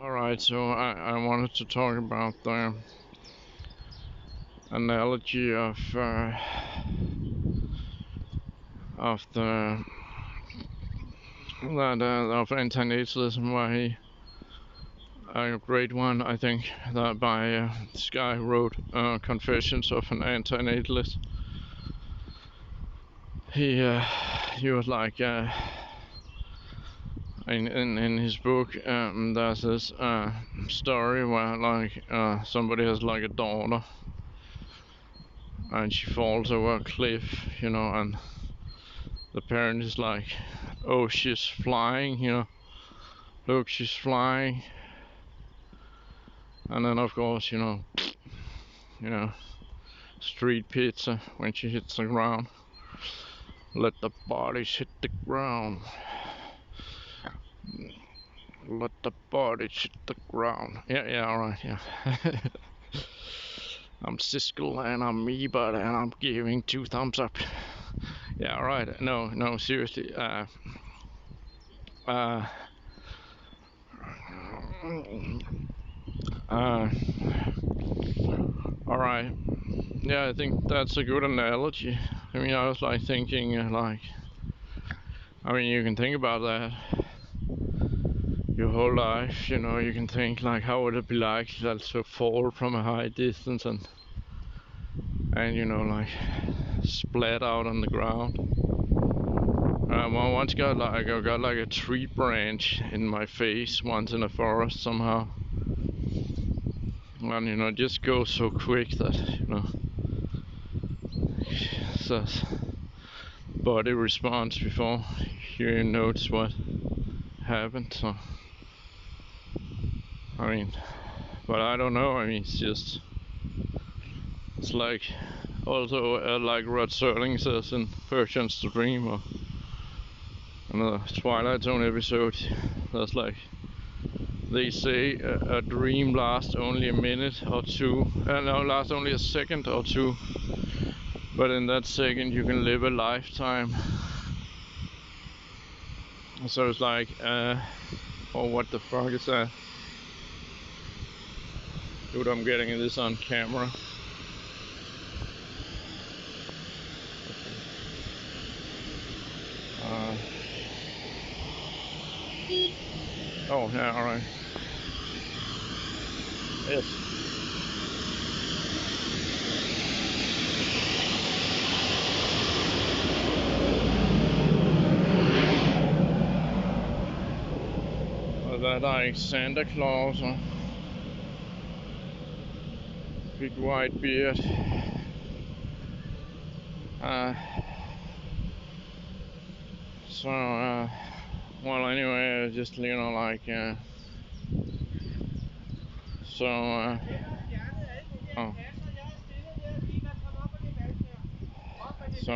Alright, so I wanted to talk about the analogy of the that of antinatalism, where a great one, I think, that by this guy who wrote Confessions of an Antinatalist. He was like in his book, there's this story where like somebody has like a daughter and she falls over a cliff, and the parent is like, oh, she's flying, look, she's flying. And then of course, you know street pizza when she hits the ground, let the bodies hit the ground, let the bodies hit the ground. Yeah, alright, yeah. I'm Siskel and I'm Ebert and I'm giving 2 thumbs up. Yeah, alright. No, seriously. Uh, alright. Yeah, I think that's a good analogy. I mean, I was like thinking, you can think about that your whole life, you can think like, how would it be like to fall from a high distance and like splat out on the ground. I once got like a tree branch in my face once in a forest somehow, and it just goes so quick that so body response before you notice what happened. So but I don't know. It's like also like Rod Serling says in Perchance to Dream, or another Twilight Zone episode. That's like, they say a dream lasts only a minute or two, no, lasts only a second or two, but in that second you can live a lifetime. So it's like, oh, what the fuck is that? Dude, I'm getting this on camera. Oh, yeah, alright. Yes. That like Santa Claus or big white beard. Well, anyway, just so oh, so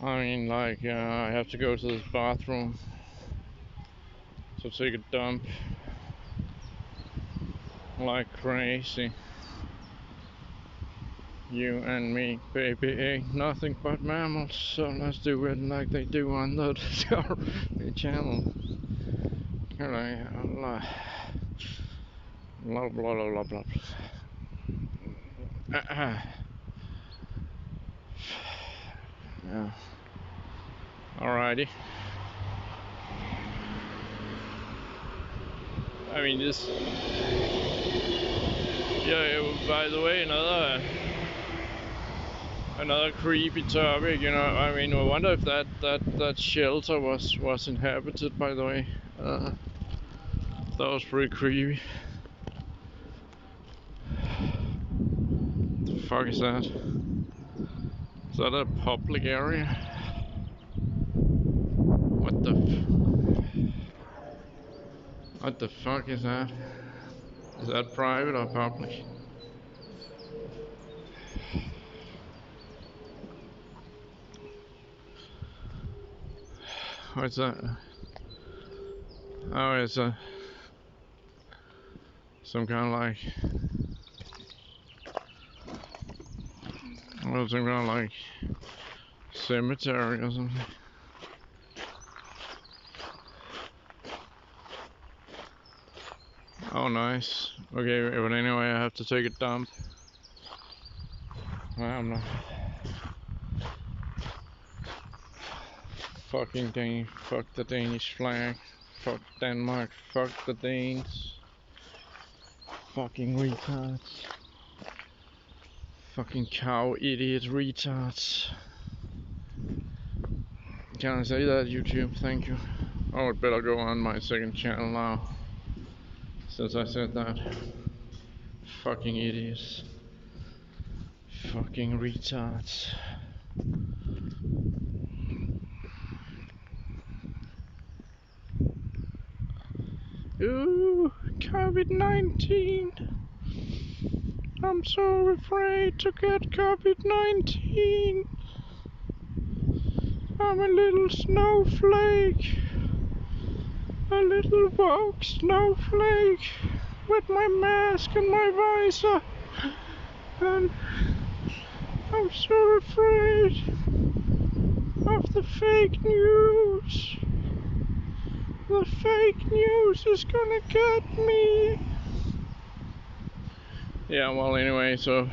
I have to go to this bathroom to take a dump like crazy. You and me, baby, ain't nothing but mammals, so let's do it like they do on the Discovery Channel. Blah blah blah blah blah. Yeah. Alrighty. This. Yeah. By the way, another creepy topic. I wonder if that shelter was inhabited. By the way, that was pretty creepy. The fuck is that? Is that a public area? What the fuck is that? Is that private or public? What's that? Oh, it's some kind of some kind of cemetery or something. Oh, nice. Okay, but anyway, I have to take a dump. I'm not. Fucking Dane. Fuck the Danish flag. Fuck Denmark. Fuck the Danes. Fucking retards. Fucking cow idiot retards. Can I say that, YouTube? Thank you. Oh, it better go on my second channel now. Since I said that. Fucking idiots. Fucking retards. Ooh, COVID-19. I'm so afraid to get COVID-19. I'm a little snowflake. A little woke snowflake. With my mask and my visor. And I'm so afraid of the fake news. The fake news is gonna get me. Yeah, well, anyway, so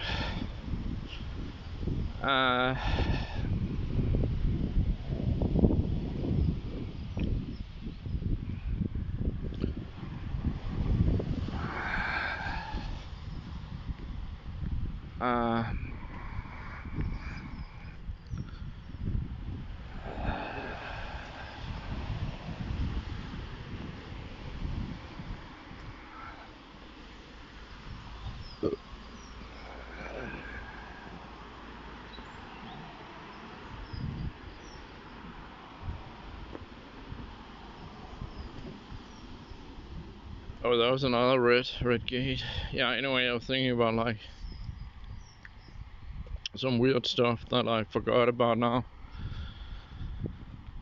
oh, that was another red gate. Yeah, anyway, I was thinking about like some weird stuff that I forgot about now.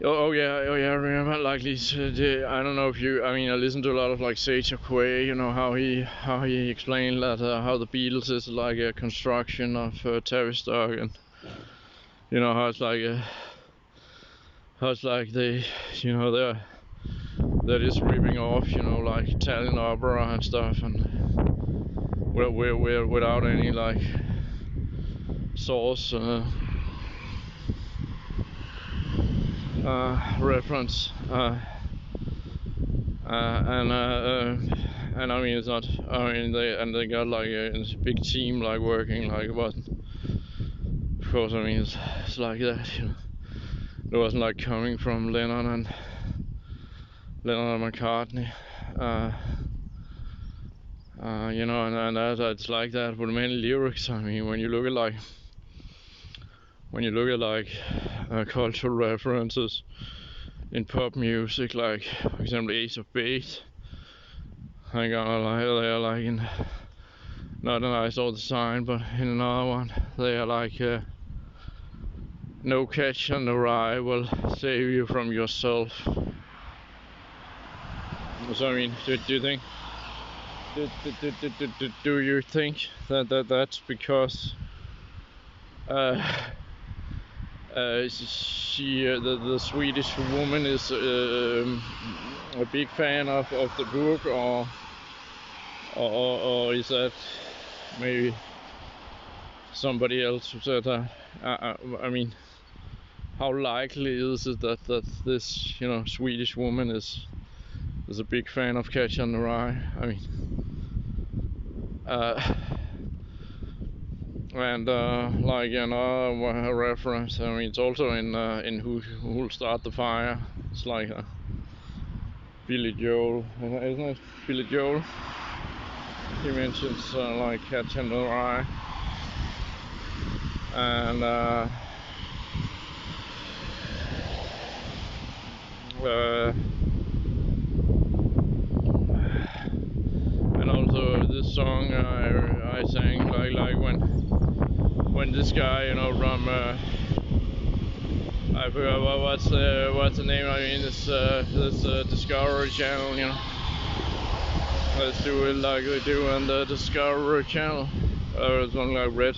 Oh yeah, I remember like these. I don't know if you. I mean, I listened to a lot of like Sage Quay. You know how he explained that how the Beatles is like a construction of Tavistock, and you know how it's like they, you know, they're just ripping off, you know, like Italian opera and stuff, and we're without any like source reference, and I mean it's not. I mean they got like a big team like working like what. Of course, I mean it's like that. You know, it wasn't like coming from Lennon and McCartney. You know, and it's like that with many lyrics. I mean, when you look at cultural references in pop music, like for example Ace of Base, I got they're like in not an I Saw the Sign, but in another one they are like no catch on the rye will save you from yourself. So I mean, do you think? Do you think that's because she the Swedish woman is a big fan of the book, or is that maybe somebody else who said that? I mean, how likely is it that this, you know, Swedish woman is a big fan of Catch on the Rye? I mean, and like another reference, I mean, it's also in Who'll Start the Fire. It's like Billy Joel, isn't it? Billy Joel. He mentions like Catch on the Rye, and and also this song I sang like when this guy, you know, from I forgot what's the name. I mean, this Discovery Channel, you know. Let's do it like we do on the Discovery Channel. It's one like Red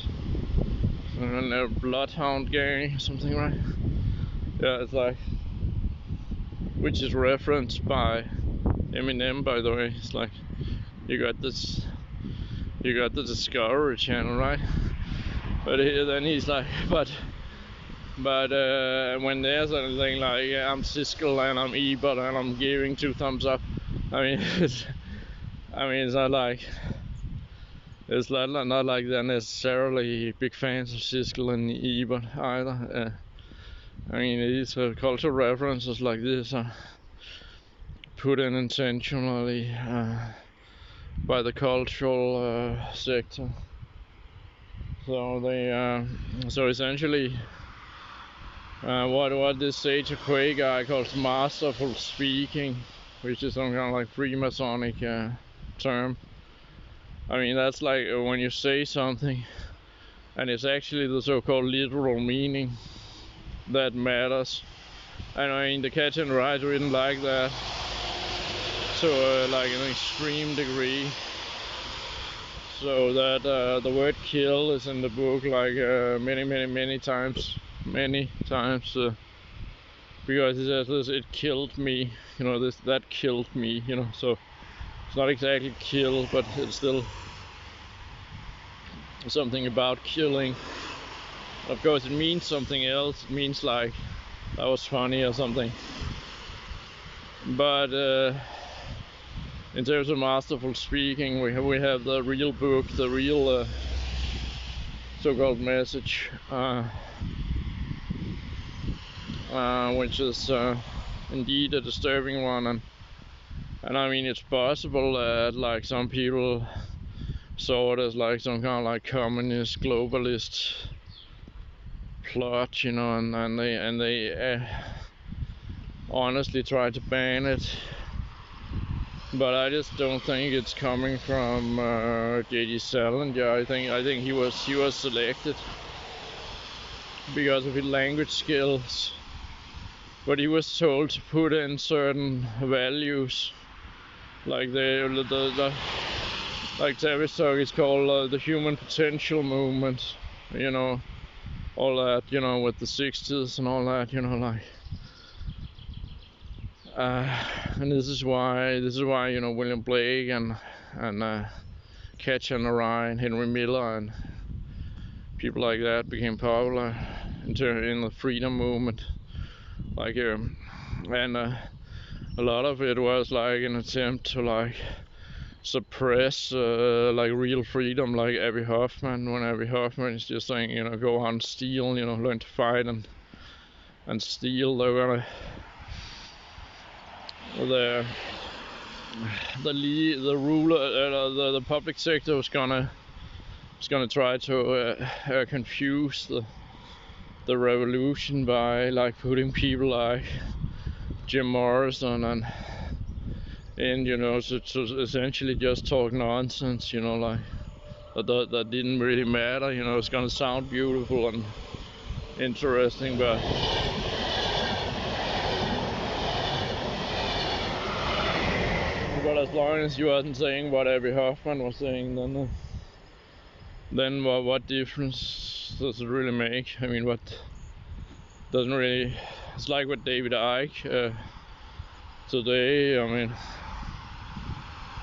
and Bloodhound Gang or something, right? Yeah, it's like, which is referenced by Eminem, by the way. It's like, you got this, you got the Discovery Channel, right? But then he's like, but when there's anything like I'm Siskel and I'm Ebert and I'm giving 2 thumbs up, I mean, it's not like they're necessarily big fans of Siskel and Ebert either. I mean, these cultural references like this are put in intentionally by the cultural sector. So they, so essentially, what this Sage Quay guy calls masterful speaking, which is some kind of like Freemasonic term. I mean, that's like when you say something, and it's actually the so-called literal meaning that matters. And I mean, the Catch and Ride didn't like that to like an extreme degree. So that the word "kill" is in the book like many times, because it says this, it killed me, you know, that killed me, you know. So it's not exactly kill, but it's still something about killing. Of course, it means something else. It means like that was funny or something. But in terms of masterful speaking, we have the real book, the real so-called message, which is indeed a disturbing one, and I mean, it's possible that like some people saw it as like some kind of like communist globalist plot, you know, and they honestly tried to ban it. But I just don't think it's coming from J.D. Salinger. I think he was selected because of his language skills, but he was told to put in certain values, like the like Tavistock is called the human potential movement, you know, all that, you know, with the 60s and all that, you know, like. And this is why you know William Blake and Catch and Ride, Henry Miller, and people like that became popular in the freedom movement. Like and a lot of it was like an attempt to like suppress like real freedom, like Abbie Hoffman. When Abbie Hoffman is just saying, you know, go out and steal, you know, learn to fight and steal. They're gonna the ruler, the public sector was gonna try to confuse the revolution by like putting people like Jim Morrison and you know, so essentially just talk nonsense, you know, like that didn't really matter, you know. It's gonna sound beautiful and interesting, but as long as you wasn't saying what Abbie Hoffman was saying, then what difference does it really make? I mean, what doesn't really. It's like with David Icke today. I mean,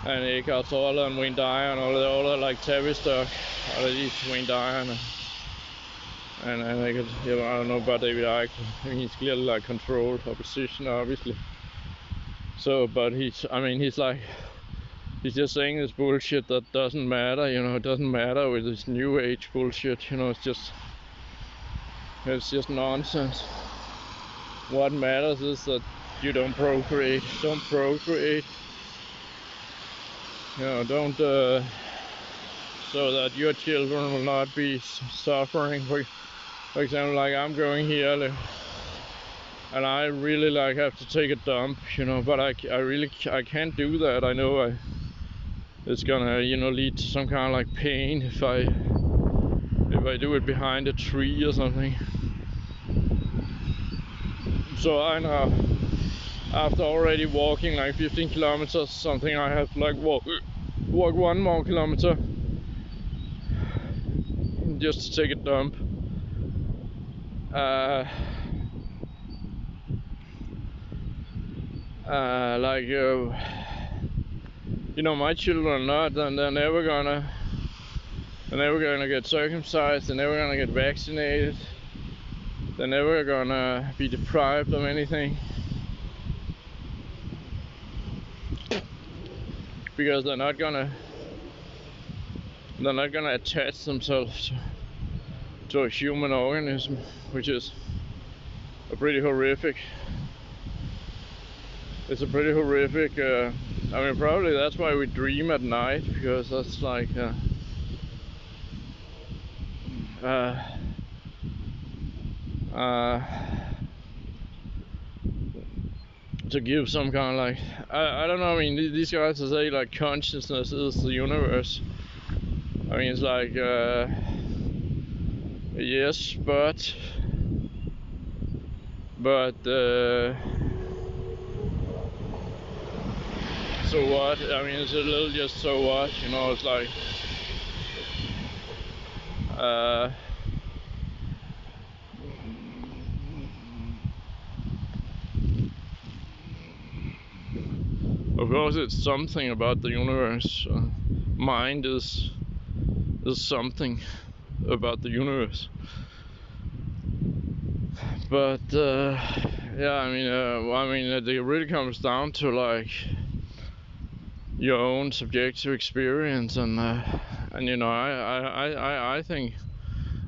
and Eckhart Tolle and Wayne Dyer and all that like Tavistock, or at least Wayne Dyer and I could, you know, I don't know about David Icke. I mean, he's clearly like controlled opposition, obviously. So, but he's just saying this bullshit that doesn't matter, you know. It doesn't matter with this new age bullshit, you know. It's just nonsense. What matters is that you don't procreate. Don't procreate. You know, don't so that your children will not be suffering. For example, like I'm going here and I really like have to take a dump, you know, but I can't do that. I know it's gonna, you know, lead to some kind of like pain if I do it behind a tree or something. So I know after already walking like 15 kilometers or something, I have to like walk 1 more kilometer just to take a dump. you know, my children are not, and they're never gonna get circumcised, they're never gonna get vaccinated, they're never gonna be deprived of anything, because they're not gonna attach themselves to a human organism, which is a pretty horrific. It's a pretty horrific. I mean, probably that's why we dream at night, because that's like to give some kind of like, I don't know. I mean, these guys say like consciousness is the universe. I mean, it's like yes, but so what? I mean, it's a little just so what, you know, it's like of course it's something about the universe. Mind is something about the universe. But yeah, I mean, it really comes down to like your own subjective experience, and you know, I think,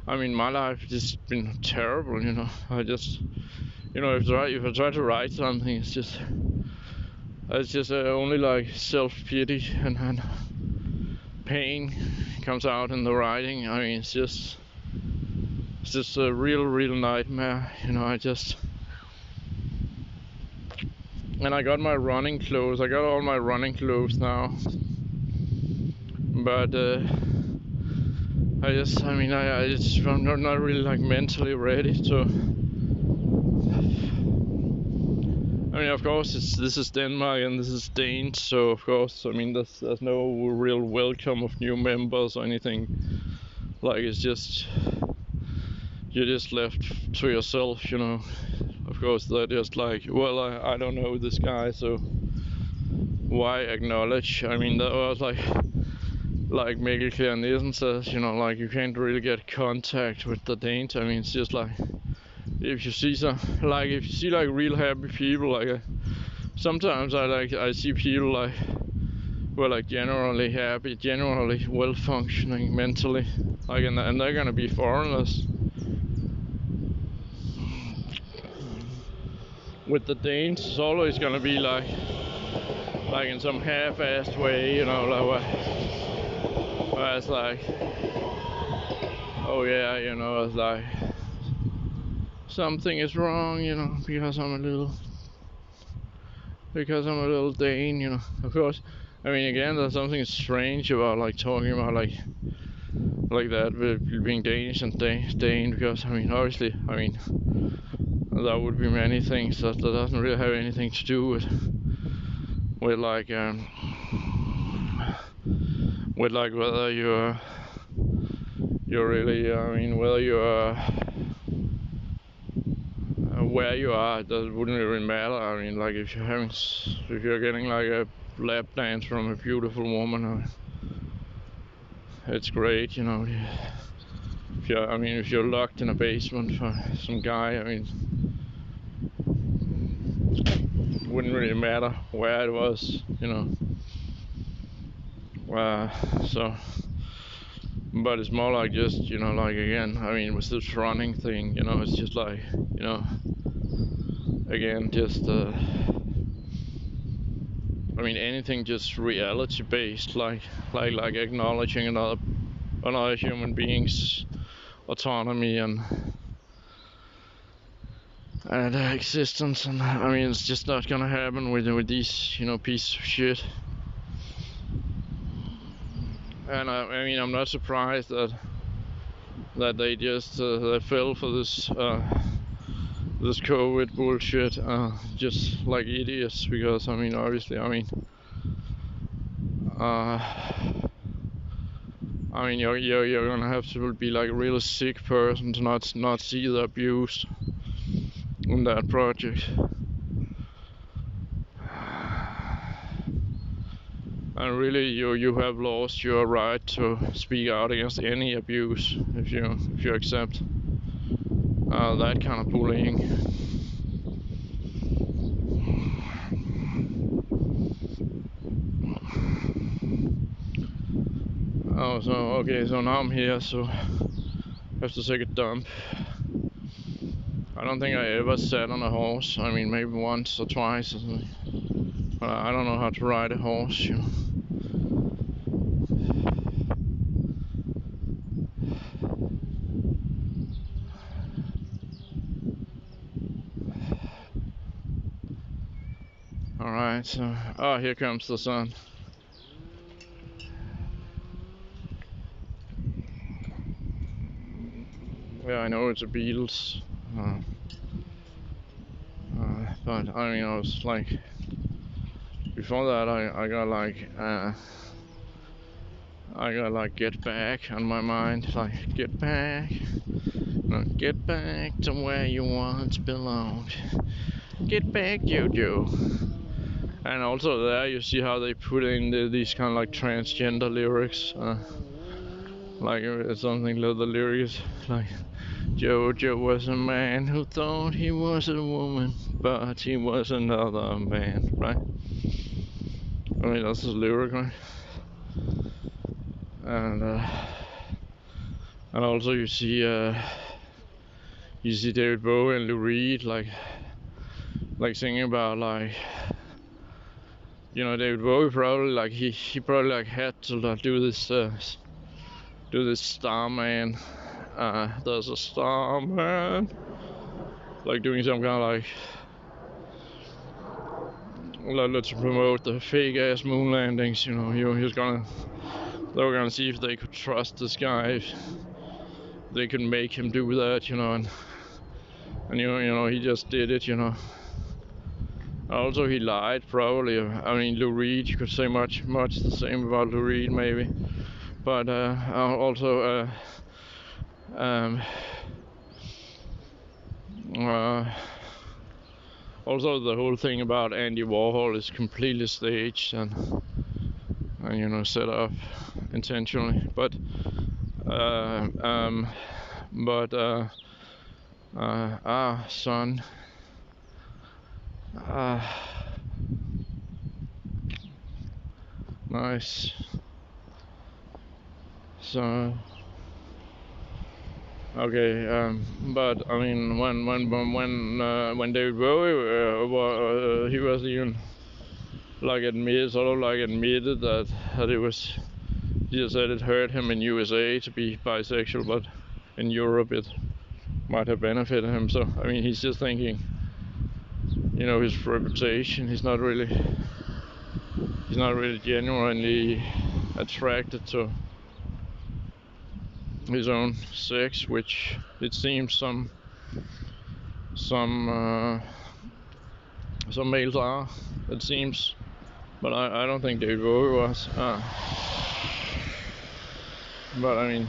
I mean, my life has just been terrible. You know, I just, you know, if I try to write something, it's just only like self-pity and pain comes out in the writing. I mean, it's just a real nightmare. You know, and I got my running clothes. I got all my running clothes now, but I'm not really like mentally ready to. I mean, of course, this is Denmark and this is Danes, so of course, I mean, there's no real welcome of new members or anything. Like, it's just, you're just left to yourself, you know. Of course, they're just like, well, I don't know this guy, so why acknowledge? I mean, that was like Mikkel Kjær Nielsen says, you know, like, you can't really get contact with the Danes. I mean, it's just like, if you see like real happy people, like sometimes I see people like who are like generally happy, generally well functioning mentally, like, and they're gonna be foreigners. With the Danes, it's always gonna be like in some half-assed way, you know, like where it's like, oh yeah, you know, it's like something is wrong, you know, because I'm a little Dane, you know. Of course, I mean, again, there's something strange about like talking about like that with being Danish and Dane, because I mean, obviously, I mean, there would be many things that doesn't really have anything to do with like whether you're really, I mean, whether you're where you are, it wouldn't really matter. I mean, like, if you're getting like a lap dance from a beautiful woman, it's great, you know. If you're locked in a basement for some guy, I mean, it wouldn't really matter where it was, you know. So, but it's more like just, you know, like, again, I mean, with this running thing, you know, it's just like, you know, again, just I mean, anything just reality based, like acknowledging another human being's autonomy and existence, and I mean, it's just not gonna happen with these, you know, pieces of shit. And I mean, I'm not surprised that they just they fell for this COVID bullshit, just like idiots. Because I mean, obviously, I mean, you're gonna have to be like a really sick person to not see the abuse in that project. And really, you have lost your right to speak out against any abuse if you accept that kind of bullying. Oh, so okay, so now I'm here, so I have to take a dump. I don't think I ever sat on a horse. I mean, maybe once or twice or something. But I don't know how to ride a horse, you know. Alright, so, oh, here comes the sun. Yeah, I know it's the Beatles. But I mean, I was like, before that, I got like Get Back on my mind, like get back, get back to where you once belonged. Get back, Jojo. And also there, you see how they put in these kind of like transgender lyrics, like something like the lyrics like. Jojo was a man who thought he was a woman, but he was another man, right? I mean, that's his lyric, right? And also you see David Bowie and Lou Reed like singing about like, you know, David Bowie probably like he probably like had to like, do this Starman. There's a Starman, like doing some kind of like let's promote the fake ass moon landings. You know, they were gonna see if they could trust this guy, if they could make him do that. You know, and you know he just did it. You know. Also, he lied probably. I mean, Lou Reed, you could say much the same about Lou Reed maybe, but also. Also, the whole thing about Andy Warhol is completely staged and you know, set up intentionally. But son. Nice. So. Okay, but I mean, when David Bowie he was even like admitted that it was, he just said it hurt him in USA to be bisexual, but in Europe it might have benefited him. So I mean, he's just thinking, you know, his reputation. He's not really genuinely attracted to his own sex, which it seems some males are, it seems, but I don't think David Bowie was. But I mean,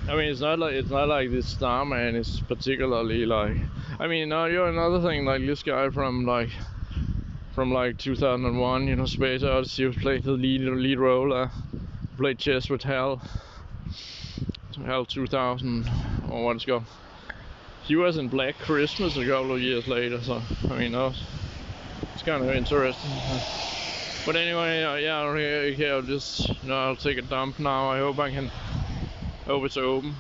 it's not like this Starman is particularly like. I mean, now you're another thing, like this guy from 2001, you know, Space Odyssey, who played the lead role. Played chess with Hal 2000 or what it's called. He was in Black Christmas a couple of years later, so I mean, it's kind of interesting. But anyway, yeah, I'll just, you know, I'll take a dump now. I hope it's open.